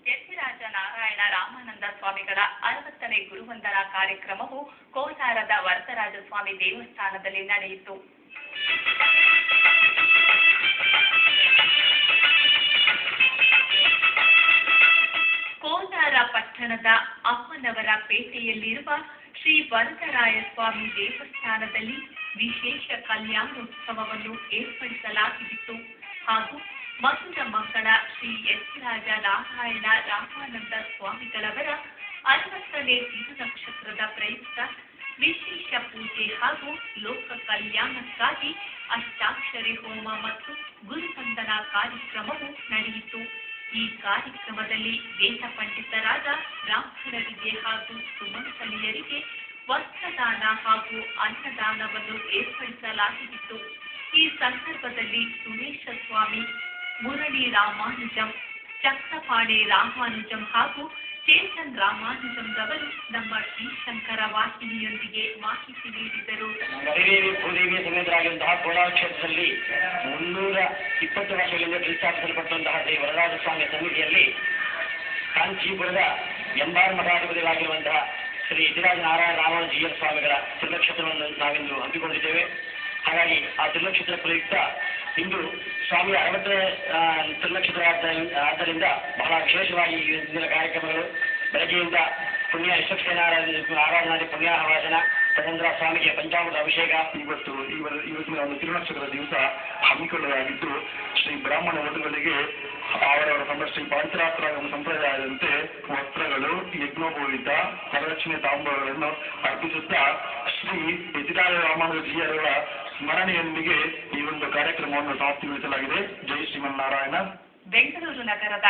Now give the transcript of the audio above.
ಯತಿರಾಜ ನಾರಾಯಣ ರಾಮಾನಂದ ಸ್ವಾಮಿಗಳ 60ನೇ ಗುರುವಂದನಾ ಕಾರ್ಯಕ್ರಮವು ಕೋಲಾರದ ವರದರಾಜ ಸ್ವಾಮಿ ದೇವಸ್ಥಾನದಲ್ಲಿ ನಡೆಯಿತು. ಕೋಲಾರ ಪಟ್ಟಣದ ಅಮ್ಮನವರ ಪೇಟೆಯಲ್ಲಿರುವ ಶ್ರೀ ವರದರಾಯ ಸ್ವಾಮಿ ದೇವಸ್ಥಾನದಲ್ಲಿ ವಿಶೇಷ ಕಲ್ಯಾಣೋತ್ಸವವನ್ನು ಏರ್ಪಡಿಸಲಾಗಿತ್ತು ಹಾಗೂ ಮಧುರ ಮಂಗಳ ಶ್ರೀ ಯತಿರಾಜ ನಾರಾಯಣ ರಾಮಾನಂದ ಸ್ವಾಮಿಗಳವರ 60ನೇ ತಿರುನಕ್ಷತ್ರದ ಪ್ರಯುಕ್ತ ವಿಶೇಷ ಪೂಜೆ ಹಾಗೂ ಲೋಕ ಕಲ್ಯಾಣಕ್ಕಾಗಿ ಅಷ್ಟಾಕ್ಷರಿ ಹೋಮ ಮತ್ತು ಗುರುವಂದನಾ ಕಾರ್ಯಕ್ರಮವು ನಡೆಯಿತು. ಈ ಕಾರ್ಯಕ್ರಮದಲ್ಲಿ ವೇದ ಪಂಡಿತರಾದ ಬ್ರಾಹ್ಮಣರಿಗೆ ಹಾಗೂ ಸುಮಂಗಲಿಯರಿಗೆ ವಸ್ತ್ರದಾನ ಹಾಗೂ ಅನ್ನದಾನವನ್ನು ಏರ್ಪಡಿಸಲಾಗಿತ್ತು. ಈ ಸಂದರ್ಭದಲ್ಲಿ ಸುರೇಶ ಸ್ವಾಮಿ, ಮುರಳಿ ರಾಮಾನುಜಂ, ಚಕ್ರಪಾಣಿ ರಾಮಾನುಜಂ ಹಾಗೂ ಚೇತನ್ ರಾಮಾನುಜಂರವರು ನಮ್ಮ ಶ್ರೀಶಂಕರ ವಾಹಿನಿಯೊಂದಿಗೆ ಮಾಹಿತಿ ನೀಡಿದರು. ಭೂದೇವಿ ಸಮೇತರಾಗಿರುವಂತಹ ಕೋಲಾರ ಕ್ಷೇತ್ರದಲ್ಲಿ 320 ವರ್ಷಗಳಿಂದ ಪ್ರತಿಷ್ಠಾಪಿಸಲ್ಪಟ್ಟಂತಹ ಶ್ರೀ ವರದರಾಜ ಸ್ವಾಮಿ ಸನ್ನಿಧಿಯಲ್ಲಿ ಕಾಂಚೀಪುರದ ಎಂಬಾರ್ ಮಠಾಧಿಪತಿಗಳಾಗಿರುವಂತಹ ಶ್ರೀ ಯತಿರಾಜ ನಾರಾಯಣ ರಾಮಾನುಜೀಯ ಸ್ವಾಮಿಗಳ ತಿರುನಕ್ಷತ್ರವನ್ನು ನಾವಿಂದು ಹಮ್ಮಿಕೊಂಡಿದ್ದೇವೆ. ಹಾಗಾಗಿ ಆ ತಿರುನಕ್ಷತ್ರ ಪ್ರಯುಕ್ತ ಇಂದು ಸ್ವಾಮಿಯ 60ನೇ ತಿರುನಕ್ಷತ್ರ ಆದ್ದರಿಂದ ಬಹಳ ವಿಶೇಷವಾಗಿ ಇಂದಿನ ಕಾರ್ಯಕ್ರಮಗಳು ಬೆಳಗ್ಗೆಯಿಂದ ಪುಣ್ಯ ಆರಾಧನಾದಿ ಪುಣ್ಯಾಹವಾಚನ, ತದನಂತರ ಸ್ವಾಮಿಗೆ ಪಂಚಾಮೃತ ಅಭಿಷೇಕ. ಇವತ್ತಿನ ಒಂದು ತಿರುನಕ್ಷತ್ರದ ದಿವಸ ಹಮ್ಮಿಕೊಳ್ಳಲಾಗಿದ್ದು, ಶ್ರೀ ಬ್ರಾಹ್ಮಣ ವಧುಗಳಿಗೆ ಅವರವರ ಶ್ರೀ ಪಾಂಚರಾತ್ರ ಸಂಪ್ರದಾಯದಂತೆ ವಸ್ತ್ರಗಳು, ಯಜ್ಞೋಪವೀತ, ವರದಕ್ಷಿಣೆ ತಾಂಬೂಲಗಳನ್ನು ಅರ್ಪಿಸುತ್ತಾ ಶ್ರೀ ಯತಿರಾಜ ರಾಮಾನುಜೀಯರ ಸ್ಮರಣೆಯೊಂದಿಗೆ ಈ ಒಂದು ಕಾರ್ಯಕ್ರಮವನ್ನು ಸಮಾಪ್ತಿಗೊಳಿಸಲಾಗಿದೆ. ಜೈ ಶ್ರೀಮನ್ನಾರಾಯಣ. ಬೆಂಗಳೂರು ನಗರದ